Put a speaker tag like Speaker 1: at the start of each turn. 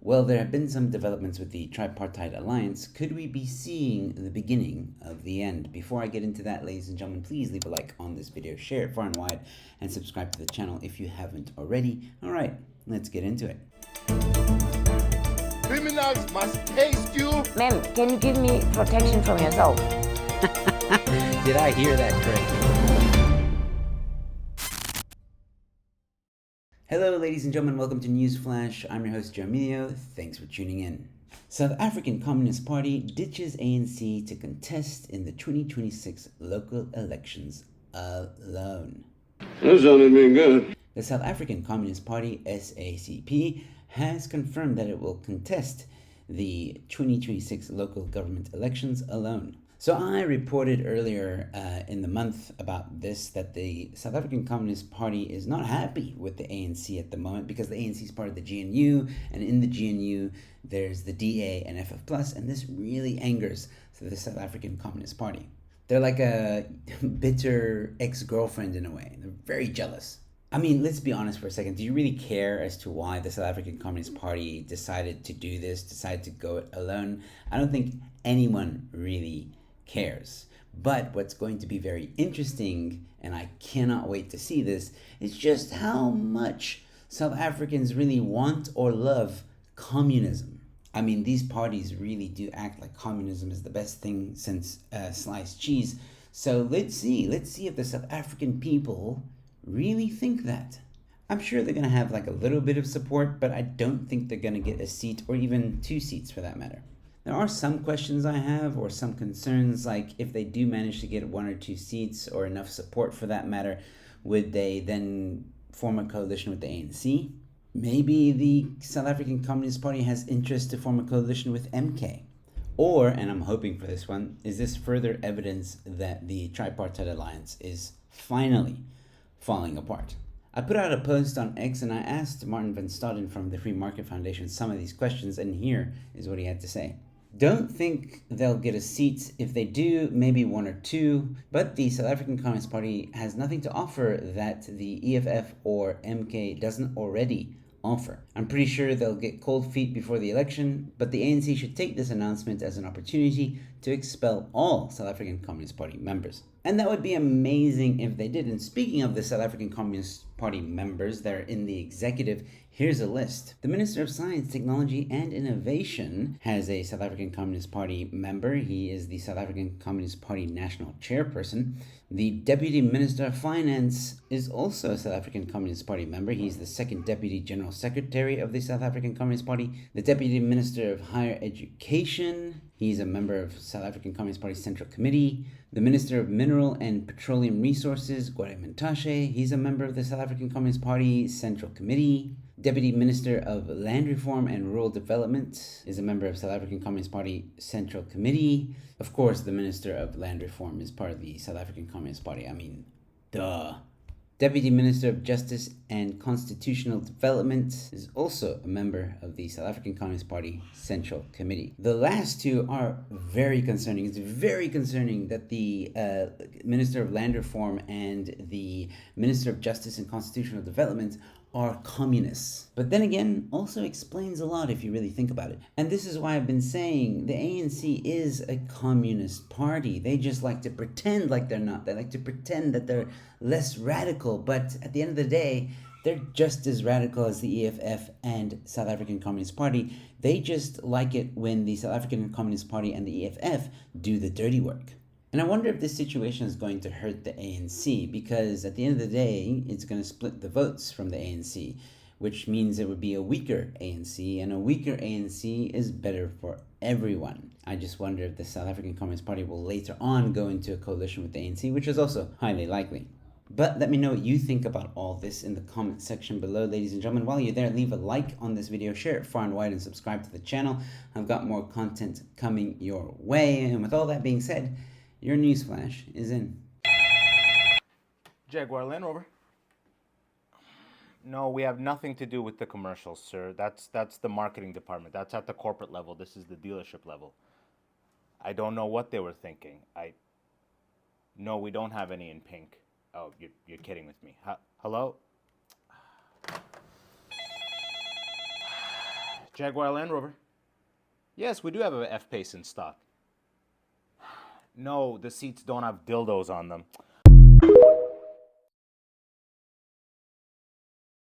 Speaker 1: Well, there have been some developments with the Tripartite Alliance. Could we be seeing the beginning of the end? Before I get into that, ladies and gentlemen, please leave a like on this video, share it far and wide, and subscribe to the channel if you haven't already. All right, let's get into it.
Speaker 2: Criminals must taste you.
Speaker 3: Ma'am, can you give me protection from yourself?
Speaker 1: Did I hear that correctly? Hello, ladies and gentlemen. Welcome to News Flash. I'm your host, Emilio. Thanks for tuning in. South African Communist Party ditches ANC to contest in the 2026 local elections alone.
Speaker 4: That sounded mean good.
Speaker 1: The South African Communist Party, SACP, has confirmed that it will contest the 2026 local government elections alone. So I reported earlier in the month about this, that the South African Communist Party is not happy with the ANC at the moment because the ANC is part of the GNU, and in the GNU there's the DA and FF+, and this really angers the South African Communist Party. They're like a bitter ex-girlfriend in a way. They're very jealous. I mean, let's be honest for a second. Do you really care as to why the South African Communist Party decided to do this, decided to go it alone? I don't think anyone really cares. But what's going to be very interesting, and I cannot wait to see this, is just how much South Africans really want or love communism. I mean, these parties really do act like communism is the best thing since sliced cheese. So let's see if the South African people really think that. I'm sure they're going to have like a little bit of support, but I don't think they're going to get a seat or even 2 seats for that matter. There are some questions I have, or some concerns, like if they do manage to get 1 or 2 seats or enough support for that matter, would they then form a coalition with the ANC? Maybe the South African Communist Party has interest to form a coalition with MK. Or, and I'm hoping for this one, is this further evidence that the Tripartite Alliance is finally falling apart? I put out a post on X and I asked Martin van Staden from the Free Market Foundation some of these questions, and here is what he had to say. Don't think they'll get a seat. If they do, maybe 1 or 2, but the South African Communist Party has nothing to offer that the EFF or MK doesn't already offer. I'm pretty sure they'll get cold feet before the election, but the ANC should take this announcement as an opportunity to expel all South African Communist Party members. And that would be amazing if they did. And speaking of the South African Communist Party members that are in the executive, here's a list. The Minister of Science, Technology and Innovation has a South African Communist Party member. He is the South African Communist Party National Chairperson. The Deputy Minister of Finance is also a South African Communist Party member. He's the 2nd Deputy General Secretary of the South African Communist Party. The Deputy Minister of Higher Education, he's a member of South African Communist Party Central Committee. The Minister of Mineral and Petroleum Resources, Gwede, he's a member of the South African Communist Party Central Committee. Deputy Minister of Land Reform and Rural Development is a member of South African Communist Party Central Committee. Of course, the Minister of Land Reform is part of the South African Communist Party. I mean, duh. Deputy Minister of Justice and Constitutional Development is also a member of the South African Communist Party Central Committee. The last 2 are very concerning. It's very concerning that the Minister of Land Reform and the Minister of Justice and Constitutional Development are communists. But then again, also explains a lot if you really think about it. And this is why I've been saying the ANC is a communist party. They just like to pretend like they're not. They like to pretend that they're less radical, but at the end of the day, they're just as radical as the EFF and South African Communist Party. They just like it when the South African Communist Party and the EFF do the dirty work. And I wonder if this situation is going to hurt the ANC, because at the end of the day, it's going to split the votes from the ANC, which means it would be a weaker ANC, and a weaker ANC is better for everyone. I just wonder if the South African Communist Party will later on go into a coalition with the ANC, which is also highly likely. But let me know what you think about all this in the comment section below, ladies and gentlemen. While you're there, leave a like on this video, share it far and wide, and subscribe to the channel. I've got more content coming your way. And with all that being said, your newsflash is in.
Speaker 5: Jaguar Land Rover. No, we have nothing to do with the commercials, sir. That's the marketing department. That's at the corporate level. This is the dealership level. I don't know what they were thinking. No, we don't have any in pink. Oh, you're kidding with me. Hello? Jaguar Land Rover. Yes, we do have a F-Pace in stock. No, the seats don't have dildos on them.